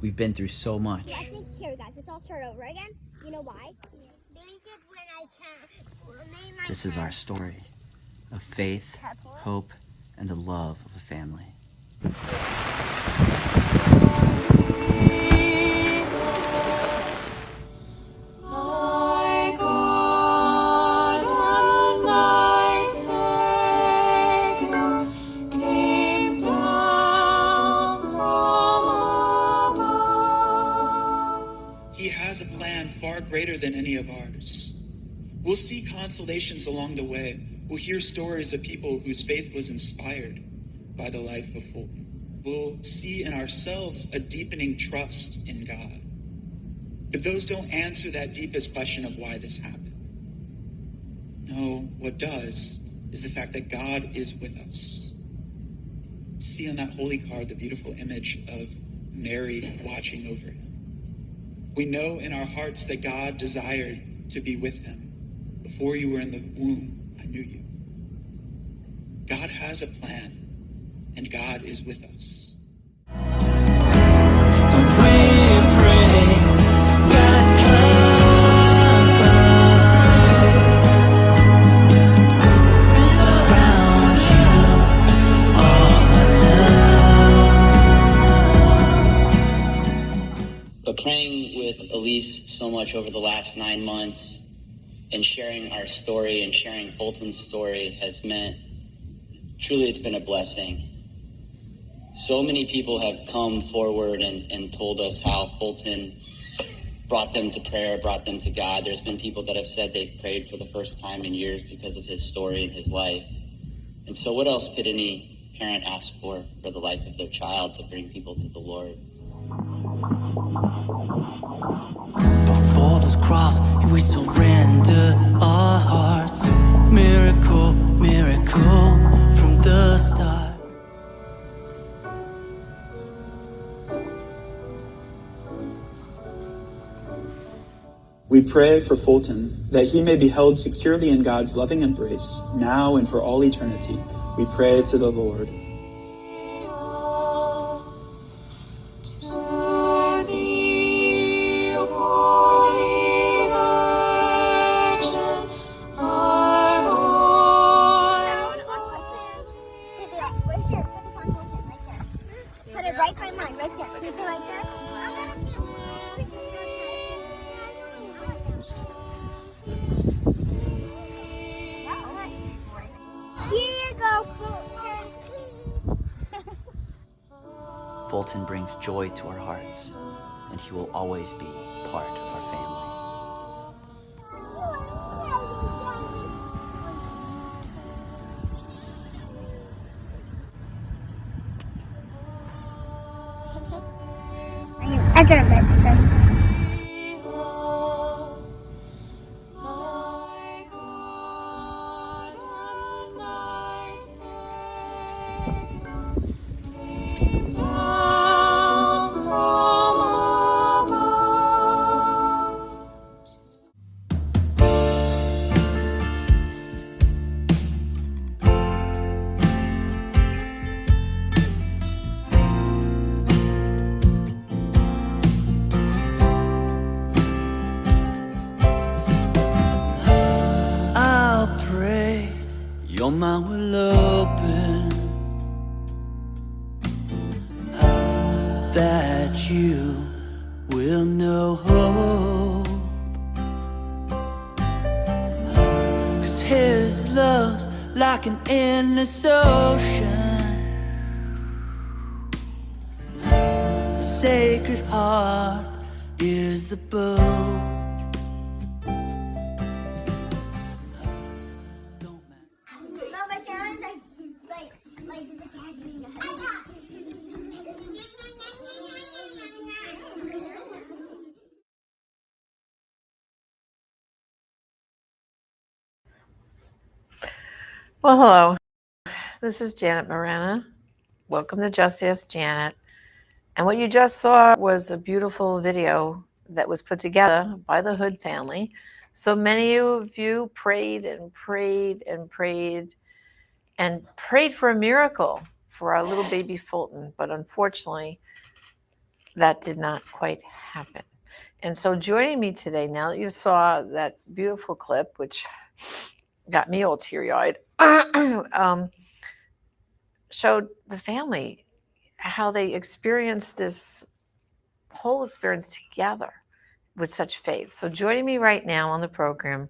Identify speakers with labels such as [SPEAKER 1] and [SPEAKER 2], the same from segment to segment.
[SPEAKER 1] We've been through so much.
[SPEAKER 2] I think here, guys, let's all start over again. You know why?
[SPEAKER 1] This is our story of faith, hope, and the love of a family.
[SPEAKER 3] He has a plan far greater than any of ours. We'll see consolations along the way. We'll hear stories of people whose faith was inspired by the life of Fulton. We'll see in ourselves a deepening trust in God. But those don't answer that deepest question of why this happened. No, what does is the fact that God is with us. See on that holy card the beautiful image of Mary watching over him. We know in our hearts that God desired to be with him. Before you were in the womb, I knew you. God has a plan, and God is with us.
[SPEAKER 1] But praying with Elise so much over the last 9 months and sharing our story and sharing Fulton's story has meant, truly it's been a blessing. So many people have come forward and told us how Fulton brought them to prayer, brought them to God. There's been people that have said they've prayed for the first time in years because of his story and his life. And so what else could any parent ask for the life of their child, to bring people to the Lord?
[SPEAKER 4] Before this cross, we surrender our hearts. Miracle, miracle from the start.
[SPEAKER 3] We pray for Fulton, that he may be held securely in God's loving embrace, now and for all eternity. We pray to the Lord.
[SPEAKER 1] Fulton brings joy to our hearts, and he will always be part of our family.
[SPEAKER 2] After a medicine.
[SPEAKER 4] Your mind will open, that you will know hope, 'cause his love's like an endless ocean. The Sacred Heart is the boat.
[SPEAKER 5] Well, hello. This is Janet Morana. Welcome to Just Ask Janet. And what you just saw was a beautiful video that was put together by the Hood family. So many of you prayed and prayed and prayed and prayed for a miracle for our little baby Fulton. But unfortunately, that did not quite happen. And so joining me today, now that you saw that beautiful clip, which got me all teary-eyed, showed the family how they experienced this whole experience together with such faith. So joining me right now on the program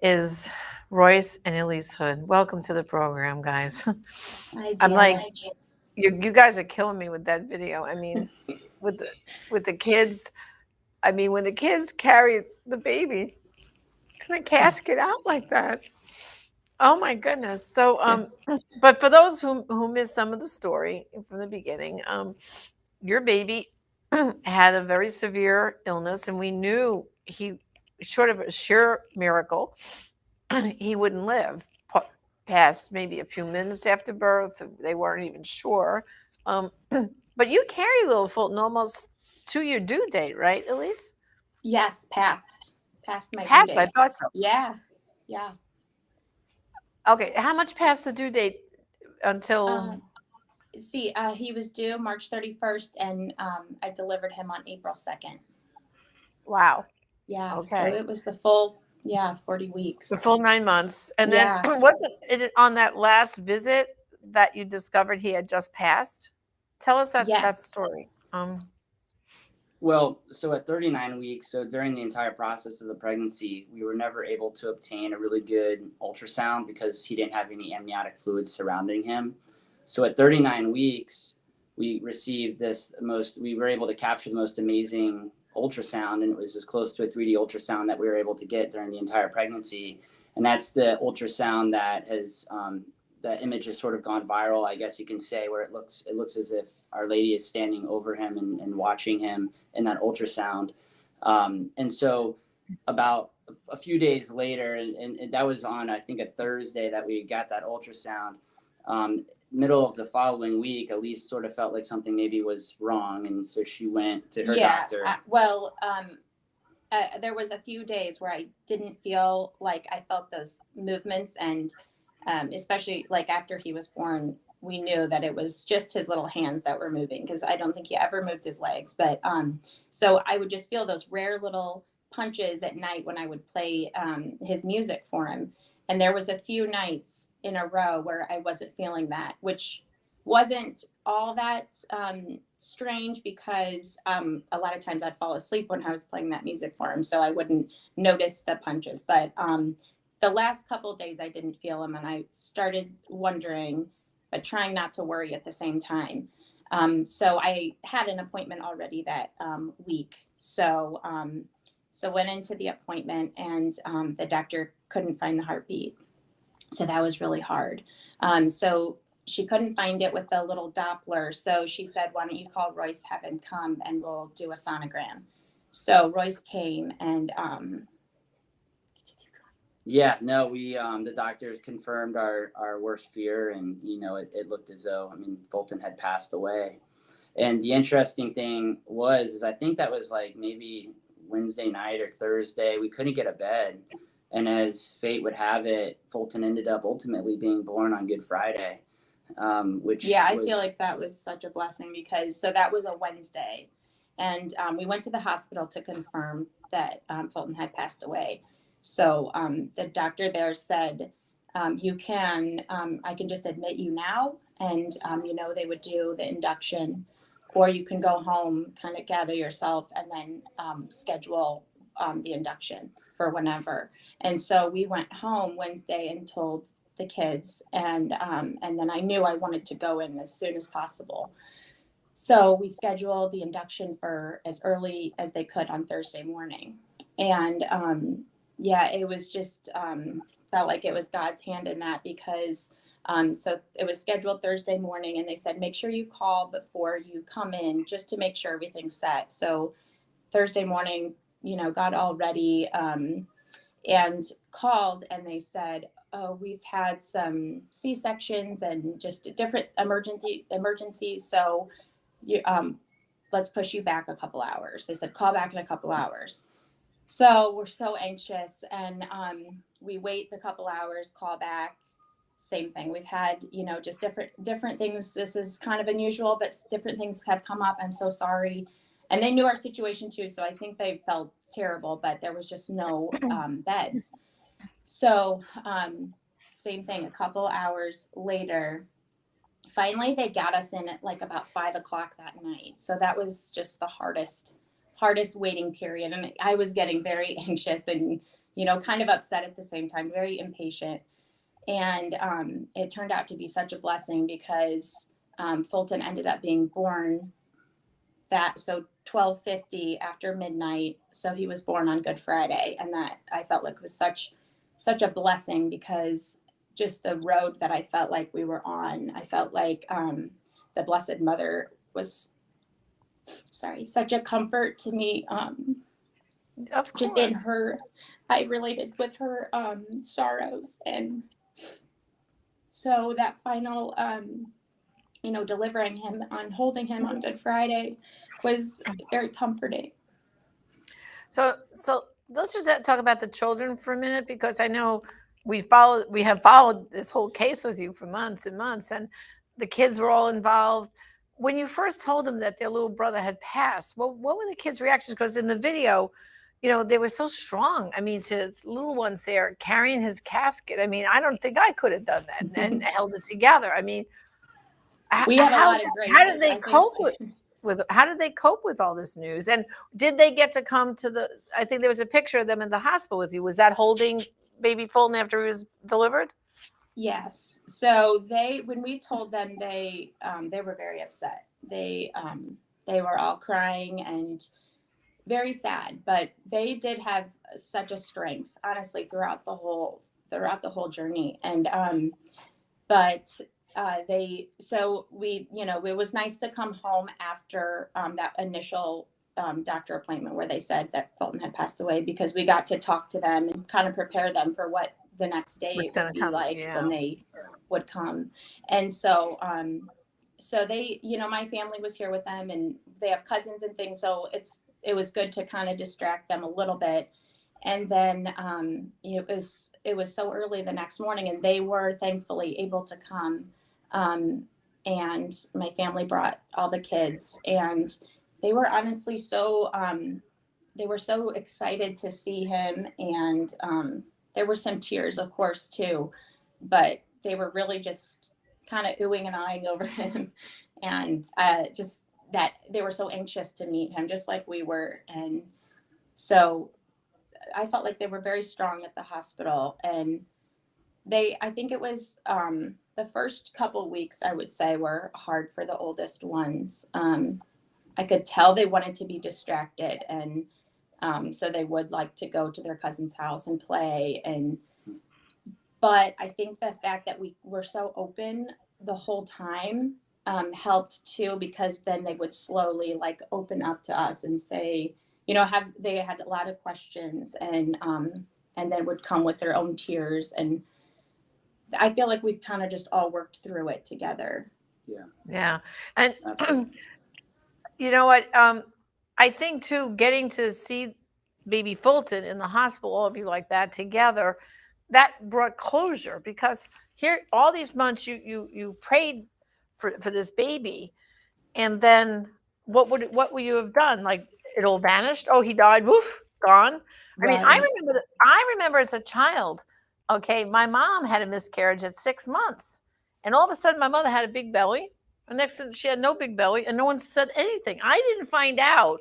[SPEAKER 5] is Royce and Elise Hood. Welcome to the program, guys.
[SPEAKER 6] Hi,
[SPEAKER 5] I'm like,
[SPEAKER 6] Janet.
[SPEAKER 5] you guys are killing me with that video. I mean, with the kids. I mean, when the kids carry the baby in a casket out like that. Oh my goodness. So, but for those who missed some of the story from the beginning, your baby had a very severe illness, and we knew he, short of a sheer miracle, he wouldn't live past maybe a few minutes after birth. They weren't even sure. But you carry little Fulton almost to your due date, right, Elise?
[SPEAKER 6] Yes, past my due
[SPEAKER 5] Past, I
[SPEAKER 6] date.
[SPEAKER 5] thought so.
[SPEAKER 6] Yeah.
[SPEAKER 5] Okay, how much past the due date until?
[SPEAKER 6] He was due March 31st, and I delivered him on April 2nd.
[SPEAKER 5] Wow.
[SPEAKER 6] Yeah.
[SPEAKER 5] Okay.
[SPEAKER 6] So it was the full 40 weeks.
[SPEAKER 5] The full 9 months. And
[SPEAKER 6] Yeah.
[SPEAKER 5] then wasn't it on that last visit that you discovered he had just passed? Tell us that
[SPEAKER 6] Yes.
[SPEAKER 5] story.
[SPEAKER 1] Well, so at 39 weeks, so during the entire process of the pregnancy, we were never able to obtain a really good ultrasound because he didn't have any amniotic fluid surrounding him. So at 39 weeks, we received we were able to capture the most amazing ultrasound, and it was as close to a 3D ultrasound that we were able to get during the entire pregnancy. And that's the ultrasound that has, the image has sort of gone viral, I guess you can say, where it looks as if Our Lady is standing over him and watching him in that ultrasound. And so about a few days later, and that was on, I think, a Thursday that we got that ultrasound. Middle of the following week, Elise sort of felt like something maybe was wrong. And so she went to her doctor.
[SPEAKER 6] There was a few days where I didn't feel like I felt those movements, and especially like after he was born, we knew that it was just his little hands that were moving, because I don't think he ever moved his legs. But so I would just feel those rare little punches at night when I would play his music for him. And there was a few nights in a row where I wasn't feeling that, which wasn't all that strange, because a lot of times I'd fall asleep when I was playing that music for him, so I wouldn't notice the punches. But the last couple of days I didn't feel them, and I started wondering, but trying not to worry at the same time. So I had an appointment already that week. So went into the appointment, and the doctor couldn't find the heartbeat. So that was really hard. So she couldn't find it with the little Doppler. So she said, why don't you call Royce, have him come, and we'll do a sonogram. So Royce came, and
[SPEAKER 1] the doctors confirmed our worst fear, and it looked as though, Fulton had passed away. And the interesting thing is I think that was like maybe Wednesday night or Thursday. We couldn't get a bed, and as fate would have it, Fulton ended up ultimately being born on Good Friday. I
[SPEAKER 6] feel like that was such a blessing, because so that was a Wednesday, and we went to the hospital to confirm that Fulton had passed away. So the doctor there said, I can just admit you now, and they would do the induction, or you can go home, kind of gather yourself, and then schedule the induction for whenever. And so we went home Wednesday and told the kids, and then I knew I wanted to go in as soon as possible. So we scheduled the induction for as early as they could on Thursday morning. And it was just felt like it was God's hand in that, because so it was scheduled Thursday morning, and they said, make sure you call before you come in, just to make sure everything's set. So Thursday morning, got all ready and called, and they said, oh, we've had some C-sections and just different emergencies. So let's push you back a couple hours. They said, call back in a couple hours. So we're so anxious, and we wait the couple hours, call back, same thing. We've had, just different things. This is kind of unusual, but different things have come up. I'm so sorry. And they knew our situation too, so I think they felt terrible, but there was just no beds. So same thing, a couple hours later, finally they got us in at like about 5 o'clock that night. So that was just the hardest waiting period. And I was getting very anxious and, kind of upset at the same time, very impatient. And it turned out to be such a blessing because Fulton ended up being born 12:50 after midnight. So he was born on Good Friday, and that I felt like was such a blessing because just the road that I felt like we were on, I felt like the Blessed Mother was such a comfort to me.
[SPEAKER 5] Of
[SPEAKER 6] Just in
[SPEAKER 5] course.
[SPEAKER 6] her, I related with her sorrows, and so that final delivering him holding him on Good Friday was very comforting.
[SPEAKER 5] So let's just talk about the children for a minute, because I know we have followed this whole case with you for months and months, and the kids were all involved. When you first told them that their little brother had passed, what were the kids' reactions? Because in the video, they were so strong. I mean, to his little ones there carrying his casket. I mean, I don't think I could have done that and held it together. I mean,
[SPEAKER 6] We had a lot of graces.
[SPEAKER 5] how did they cope how did they cope with all this news? And did they get to come to I think there was a picture of them in the hospital with you. Was that holding baby Fulton after he was delivered?
[SPEAKER 6] Yes. So when we told them, they were very upset. They were all crying and very sad, but they did have such a strength, honestly, throughout the whole journey. And it was nice to come home after that initial doctor appointment where they said that Fulton had passed away, because we got to talk to them and kind of prepare them for what the next day would be like when they would come. And so they, my family was here with them, and they have cousins and things. So it was good to kind of distract them a little bit. And then it was so early the next morning, and they were thankfully able to come. And my family brought all the kids, and they were honestly they were so excited to see him. And there were some tears, of course, too, but they were really just kind of oohing and eyeing over him. And just that they were so anxious to meet him, just like we were. And so I felt like they were very strong at the hospital. And I think it was the first couple weeks, I would say, were hard for the oldest ones. I could tell they wanted to be distracted, and so they would like to go to their cousin's house and play. But I think the fact that we were so open the whole time helped too, because then they would slowly open up to us and say, they had a lot of questions, and then would come with their own tears. And I feel like we've kind of just all worked through it together.
[SPEAKER 5] Yeah. And you know what? I think too, getting to see baby Fulton in the hospital, all of you like that together, that brought closure, because here all these months you prayed for this baby, and then what would you have done? Like, it all vanished? Oh, he died. Woof, gone. I mean, I remember as a child. Okay, my mom had a miscarriage at 6 months, and all of a sudden my mother had a big belly. And next thing, she had no big belly, and no one said anything. I didn't find out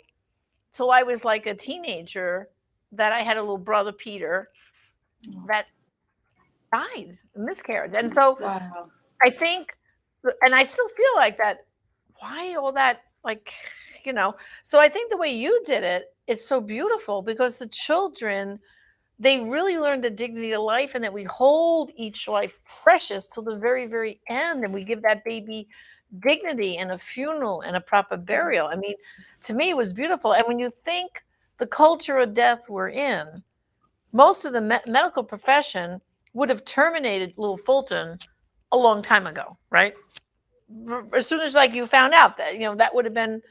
[SPEAKER 5] till I was like a teenager that I had a little brother, Peter, that died, miscarriage. And so I think, and I still feel like that. Why all that, so I think the way you did it, it's so beautiful, because the children, they really learned the dignity of life, and that we hold each life precious till the very, very end. And we give that baby dignity and a funeral and a proper burial. I mean, to me, it was beautiful. And when you think the culture of death we're in, most of the medical profession would have terminated little Fulton a long time ago, right? As soon as you found out that, that would have been,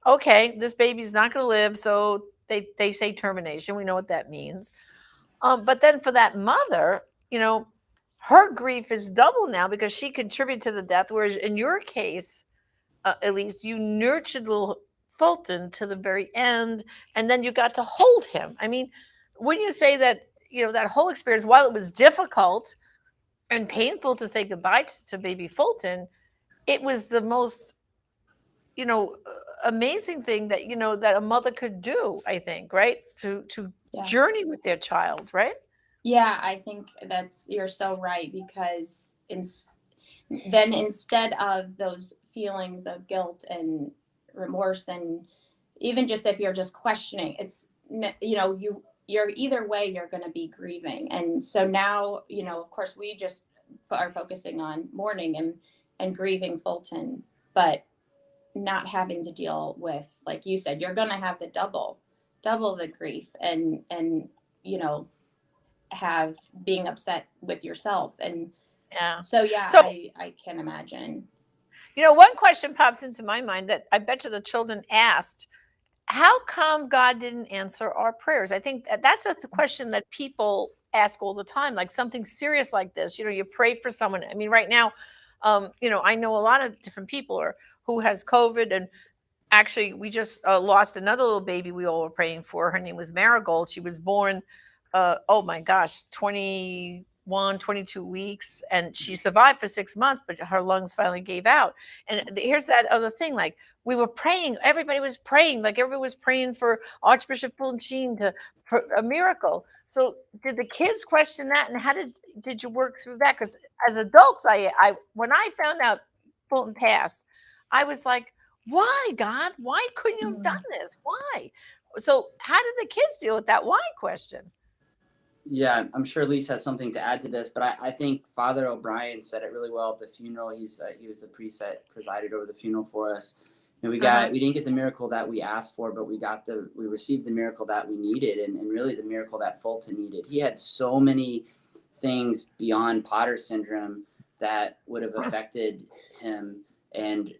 [SPEAKER 5] okay, this baby's not going to live. So they say termination. We know what that means. But then for that mother, her grief is double now, because she contributed to the death. Whereas in your case, at least, you nurtured little Fulton to the very end, and then you got to hold him. I mean, wouldn't you say that, that whole experience, while it was difficult and painful to say goodbye to baby Fulton, it was the most, you know, amazing thing that, that a mother could do, I think, right? To
[SPEAKER 6] Yeah.
[SPEAKER 5] journey with their child, right?
[SPEAKER 6] Yeah, I think you're so right, because then instead of those feelings of guilt and remorse, and even just if you're just questioning, you're either way, you're going to be grieving. And so now, of course, we just are focusing on mourning and grieving Fulton, but not having to deal with, like you said, you're going to have the double the grief, and you know have being upset with yourself. And
[SPEAKER 5] Yeah.
[SPEAKER 6] so yeah,
[SPEAKER 5] So,
[SPEAKER 6] I can imagine.
[SPEAKER 5] one question pops into my mind that I bet you the children asked: how come God didn't answer our prayers? I think that's a question that people ask all the time, like something serious like this. You pray for someone. I mean, right now, I know a lot of different people who has COVID, and actually, we just lost another little baby we all were praying for. Her name was Marigold. She was born, oh my gosh, 21, 22 weeks, and she survived for 6 months, but her lungs finally gave out. And here's that other thing, like, we were praying, everybody was praying, like everybody was praying for Archbishop Fulton for a miracle. So did the kids question that, and how did you work through that? Because as adults, I when I found out Fulton passed, I was like, why, God? Why couldn't you have done this? Why? So how did the kids deal with that why question?
[SPEAKER 7] Yeah, I'm sure Lisa has something to add to this, but I think Father O'Brien said it really well at the funeral. He was the priest that presided over the funeral for us. And we didn't get the miracle that we asked for, but we received the miracle that we needed, and really the miracle that Fulton needed. He had so many things beyond Potter syndrome that would have affected him, and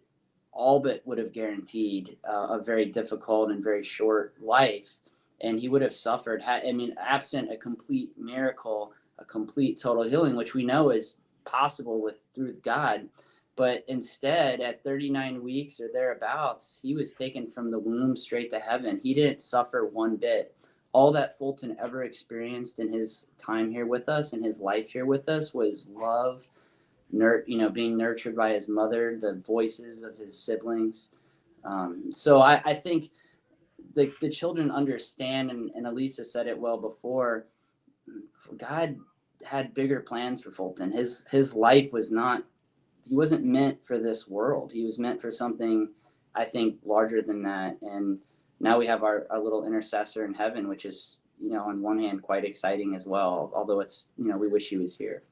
[SPEAKER 7] all but would have guaranteed a very difficult and very short life. And he would have suffered, absent a complete miracle, a complete total healing, which we know is possible through God. But instead, at 39 weeks or thereabouts, he was taken from the womb straight to heaven. He didn't suffer one bit. All that Fulton ever experienced in his time here with us, in his life here with us, was love, being nurtured by his mother, the voices of his siblings. So I think the children understand, and Elisa said it well before, God had bigger plans for Fulton. His life he wasn't meant for this world. He was meant for something, I think, larger than that. And now we have our little intercessor in heaven, which is, on one hand, quite exciting as well, although it's, we wish he was here.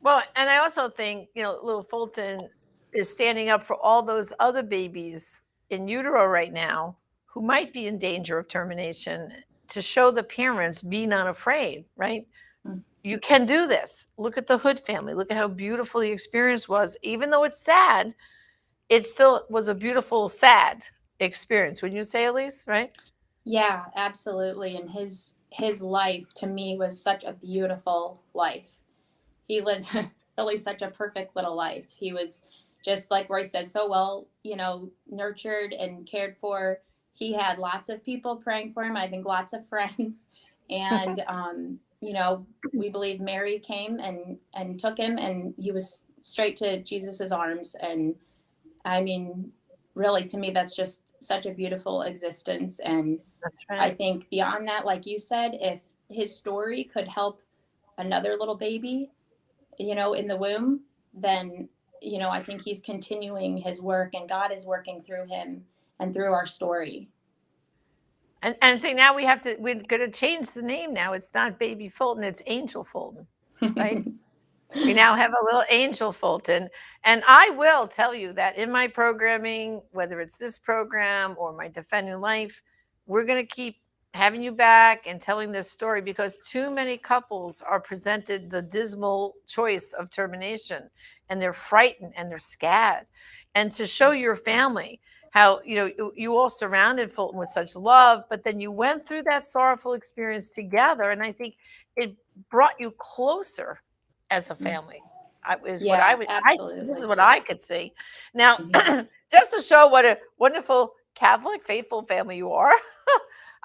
[SPEAKER 5] Well, and I also think, little Fulton is standing up for all those other babies in utero right now who might be in danger of termination, to show the parents, be not afraid, right? You can do this. Look at the Hood family. Look at how beautiful the experience was. Even though it's sad, it still was a beautiful, sad experience. Wouldn't you say, Elise, right?
[SPEAKER 6] Yeah, absolutely. And his life, to me, was such a beautiful life. He lived really such a perfect little life. He was, just like Roy said, so well, nurtured and cared for. He had lots of people praying for him. I think lots of friends. And, we believe Mary came and took him, and he was straight to Jesus's arms. And I mean, really, to me, that's just such a beautiful existence. And
[SPEAKER 5] That's right.
[SPEAKER 6] I think beyond that, like you said, if his story could help another little baby, in the womb, then, I think he's continuing his work, and God is working through him and through our story.
[SPEAKER 5] And I think now we're going to change the name now. It's not Baby Fulton, it's Angel Fulton, right? We now have a little Angel Fulton. And I will tell you that in my programming, whether it's this program or my Defending Life, we're going to keep having you back and telling this story, because too many couples are presented the dismal choice of termination, and they're frightened and they're scared. And to show your family how, you all surrounded Fulton with such love, but then you went through that sorrowful experience together. And I think it brought you closer as a family. This is what I could see. Now, just to show what a wonderful Catholic, faithful family you are.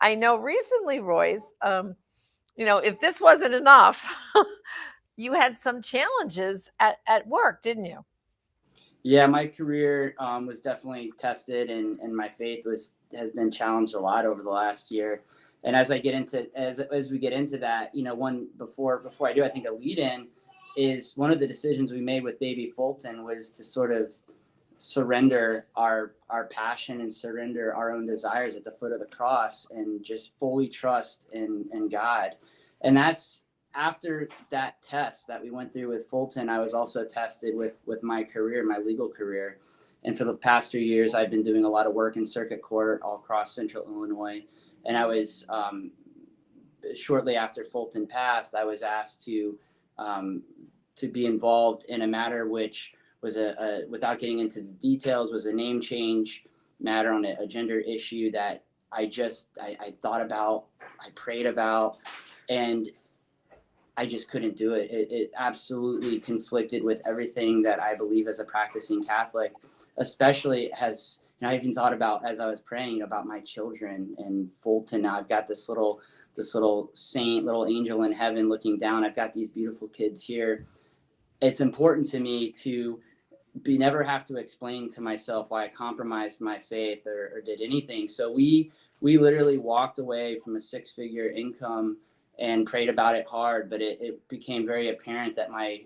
[SPEAKER 5] I know recently, Royce, if this wasn't enough, you had some challenges at work, didn't you?
[SPEAKER 7] Yeah, my career was definitely tested, and my faith has been challenged a lot over the last year. And as I get into as we get into that, one before I do, I think a lead in is one of the decisions we made with baby Fulton was to sort of surrender our passion and surrender our own desires at the foot of the cross and just fully trust in God. And that's after that test that we went through with Fulton. I was also tested with my career, my legal career. And for the past 3 years, I've been doing a lot of work in circuit court all across central Illinois. And I was shortly after Fulton passed, I was asked to be involved in a matter which was without getting into the details, was a name change matter on a gender issue that I thought about, I prayed about, and I just couldn't do it. It absolutely conflicted with everything that I believe as a practicing Catholic, especially as I even thought about as I was praying about my children and Fulton. Now I've got this little saint, little angel in heaven looking down. I've got these beautiful kids here. It's important to me to never have to explain to myself why I compromised my faith or did anything. So we literally walked away from a 6-figure income and prayed about it hard, but it became very apparent that my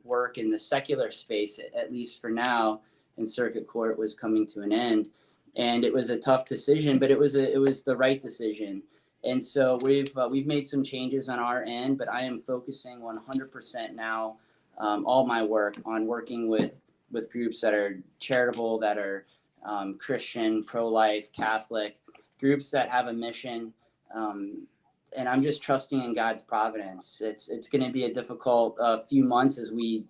[SPEAKER 7] work in the secular space, at least for now, in circuit court, was coming to an end. And it was a tough decision, but it was the right decision. And so we've made some changes on our end, but I am focusing 100% now, all my work on working with groups that are charitable, that are Christian, pro-life, Catholic, groups that have a mission. And I'm just trusting in God's providence. It's going to be a difficult few months as we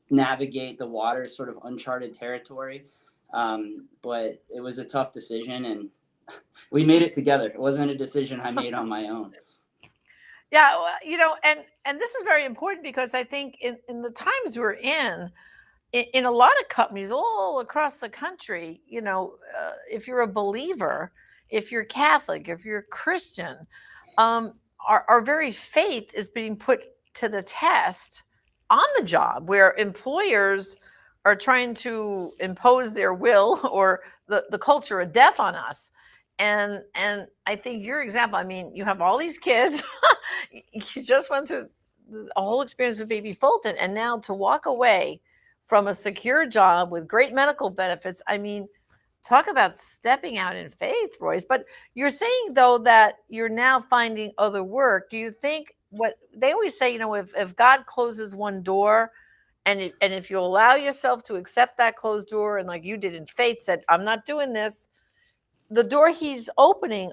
[SPEAKER 7] navigate the waters, sort of uncharted territory. But it was a tough decision, and we made it together. It wasn't a decision I made on my own.
[SPEAKER 5] Yeah, well, and this is very important because I think in the times we're in a lot of companies all across the country, if you're a believer, if you're Catholic, if you're Christian, our very faith is being put to the test on the job, where employers are trying to impose their will or the culture of death on us. And I think your example, I mean, you have all these kids, you just went through a whole experience with baby Fulton, and now to walk away from a secure job with great medical benefits. I mean, talk about stepping out in faith, Royce. But you're saying, though, that you're now finding other work. Do you think what they always say, if God closes one door, and if you allow yourself to accept that closed door, and like you did in faith, said, I'm not doing this, the door he's opening,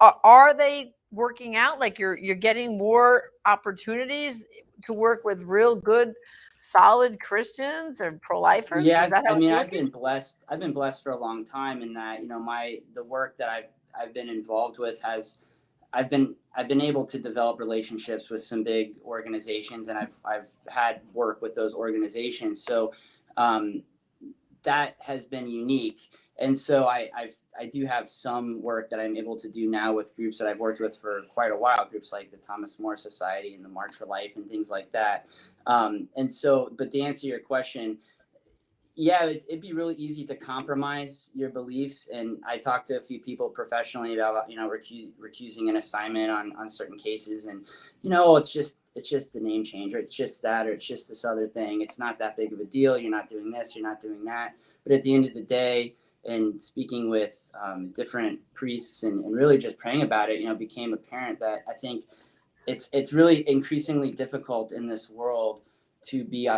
[SPEAKER 5] are they working out? Like you're getting more opportunities to work with real good, solid Christians and pro-lifers?
[SPEAKER 7] Yeah,
[SPEAKER 5] Is that how
[SPEAKER 7] I've been blessed. I've been blessed for a long time in that, the work that I've been involved with I've been able to develop relationships with some big organizations, and I've had work with those organizations. So that has been unique. And so I do have some work that I'm able to do now with groups that I've worked with for quite a while, groups like the Thomas More Society and the March for Life and things like that. And so, but to answer your question, yeah, it'd be really easy to compromise your beliefs. And I talked to a few people professionally about, recusing an assignment on certain cases, and, it's just a name change, or it's just that, or it's just this other thing. It's not that big of a deal. You're not doing this, you're not doing that. But at the end of the day, and speaking with different priests and really just praying about it, became apparent that I think it's really increasingly difficult in this world to be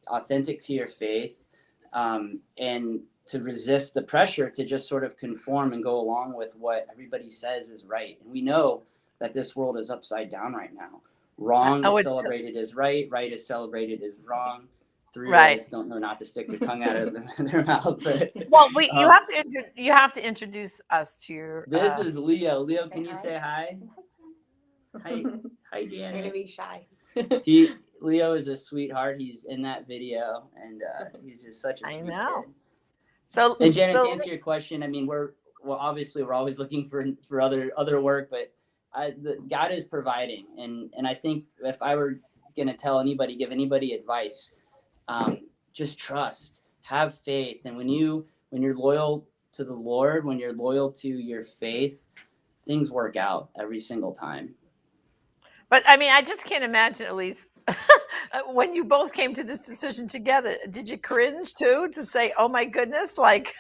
[SPEAKER 7] authentic to your faith, and to resist the pressure to just sort of conform and go along with what everybody says is right. And we know that this world is upside down right now. Wrong is celebrated as right. Right is celebrated as wrong. 3-year-olds don't know not to stick their tongue out of their mouth. But,
[SPEAKER 5] well, you have to introduce us to your.
[SPEAKER 7] This is Leo. Leo, can you say hi? Hi, Janet.
[SPEAKER 8] You're gonna be shy.
[SPEAKER 7] Leo is a sweetheart. He's in that video, and he's just such a sweet kid.
[SPEAKER 5] So,
[SPEAKER 7] and Janet, to answer your question, I mean, we're well, obviously we're always looking for other work, but God is providing. And I think if I were going to give anybody advice, just trust, have faith. And when you're loyal to the Lord, when you're loyal to your faith, things work out every single time.
[SPEAKER 5] But I mean, I just can't imagine, at least when you both came to this decision together, did you cringe too, to say, oh my goodness, like,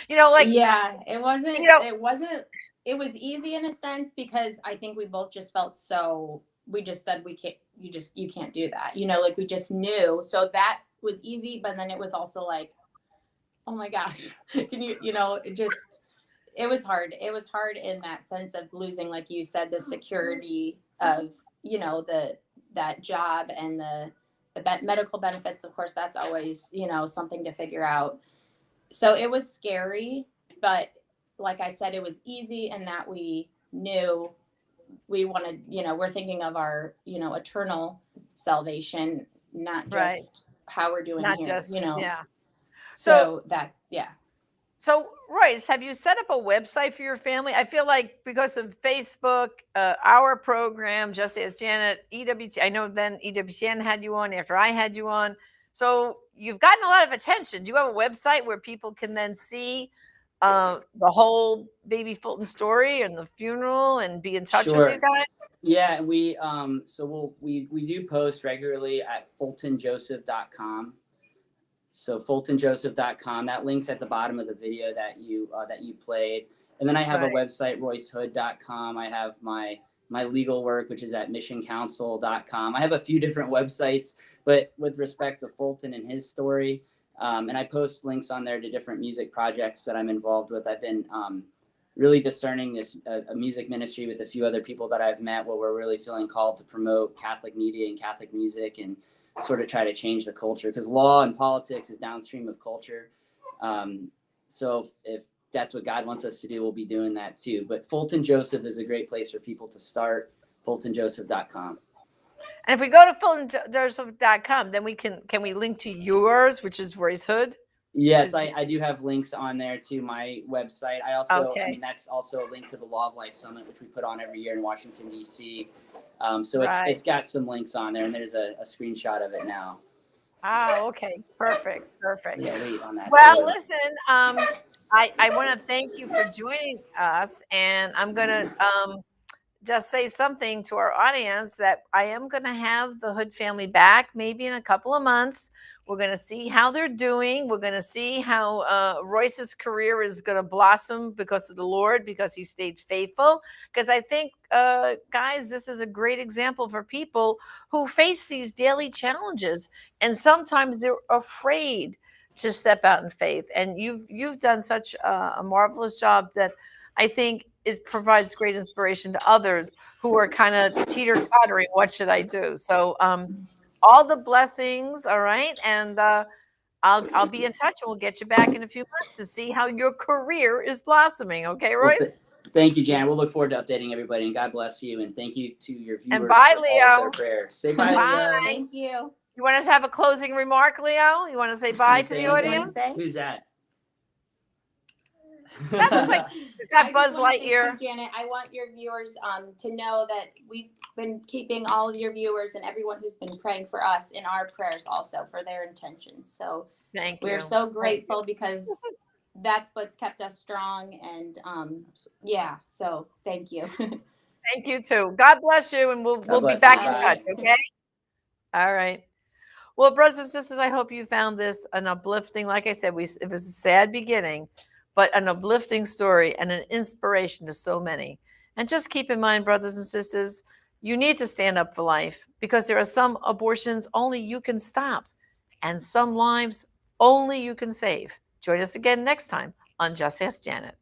[SPEAKER 5] like,
[SPEAKER 6] yeah, it wasn't,
[SPEAKER 5] you know,
[SPEAKER 6] it was easy in a sense, because I think we both just felt so, we just said, you can't do that. Like we just knew. So that was easy. But then it was also like, oh my gosh, can it was hard. It was hard in that sense of losing, like you said, the security of, that job and the medical benefits. Of course, that's always, something to figure out. So it was scary, but like I said, it was easy in that we knew we wanted, we're thinking of our, eternal salvation, not
[SPEAKER 5] right.
[SPEAKER 6] just how we're doing
[SPEAKER 5] Not
[SPEAKER 6] here,
[SPEAKER 5] just, yeah.
[SPEAKER 6] So that, yeah.
[SPEAKER 5] So, Royce, have you set up a website for your family? I feel like because of Facebook, our program, Just Ask Janet, EWT, I know then EWTN had you on after I had you on. So you've gotten a lot of attention. Do you have a website where people can then see the whole baby Fulton story and the funeral and be in touch with you guys?
[SPEAKER 7] Yeah, we we do post regularly at fultonjoseph.com. So fultonjoseph.com, that link's at the bottom of the video that you played. And then I have a website, roycehood.com. I have my legal work, which is at missioncouncil.com. I have a few different websites, but with respect to Fulton and his story, and I post links on there to different music projects that I'm involved with. I've been really discerning this a music ministry with a few other people that I've met, where we're really feeling called to promote Catholic media and Catholic music and sort of try to change the culture, because law and politics is downstream of culture. So if that's what God wants us to do, we'll be doing that too. But Fulton Joseph is a great place for people to start, fultonjoseph.com.
[SPEAKER 5] And if we go to fultonjoseph.com, then can we link to yours, which is Royce Hood?
[SPEAKER 7] Yes, I do have links on there to my website. I also, that's also a link to the Law of Life Summit, which we put on every year in Washington, D.C. So it's got some links on there, and there's a screenshot of it now.
[SPEAKER 5] Oh, okay. Perfect.
[SPEAKER 7] Yeah, wait on that.
[SPEAKER 5] Well, listen, I want to thank you for joining us, and I'm going to just say something to our audience that I am going to have the Hood family back maybe in a couple of months. We're going to see how they're doing. We're going to see how Royce's career is going to blossom because of the Lord, because he stayed faithful. Because I think, guys, this is a great example for people who face these daily challenges, and sometimes they're afraid to step out in faith. And you've done such a marvelous job that I think it provides great inspiration to others who are kind of teeter-tottering. What should I do? So all the blessings, all right? And I'll be in touch, and we'll get you back in a few months to see how your career is blossoming. Okay, Royce?
[SPEAKER 7] Well, thank you, Jan. We'll look forward to updating everybody, and God bless you. And thank you to your viewers.
[SPEAKER 5] And bye,
[SPEAKER 7] for
[SPEAKER 5] Leo.
[SPEAKER 7] all of their prayers. Say bye, Leo.
[SPEAKER 6] Thank you.
[SPEAKER 5] You want us to have a closing remark, Leo? You want to say bye to the audience?
[SPEAKER 7] Who's that?
[SPEAKER 5] That looks like, is that Buzz Lightyear?
[SPEAKER 6] Janet, I want your viewers to know that we've been keeping all of your viewers and everyone who's been praying for us in our prayers also, for their intentions. So we're so grateful, because that's what's kept us strong. And so thank you.
[SPEAKER 5] Thank you too. God bless you, and we'll be back in touch, okay? All right. Well, brothers and sisters, I hope you found this an uplifting, like I said, it was a sad beginning, but an uplifting story and an inspiration to so many. And just keep in mind, brothers and sisters, you need to stand up for life, because there are some abortions only you can stop, and some lives only you can save. Join us again next time on Just Ask Janet.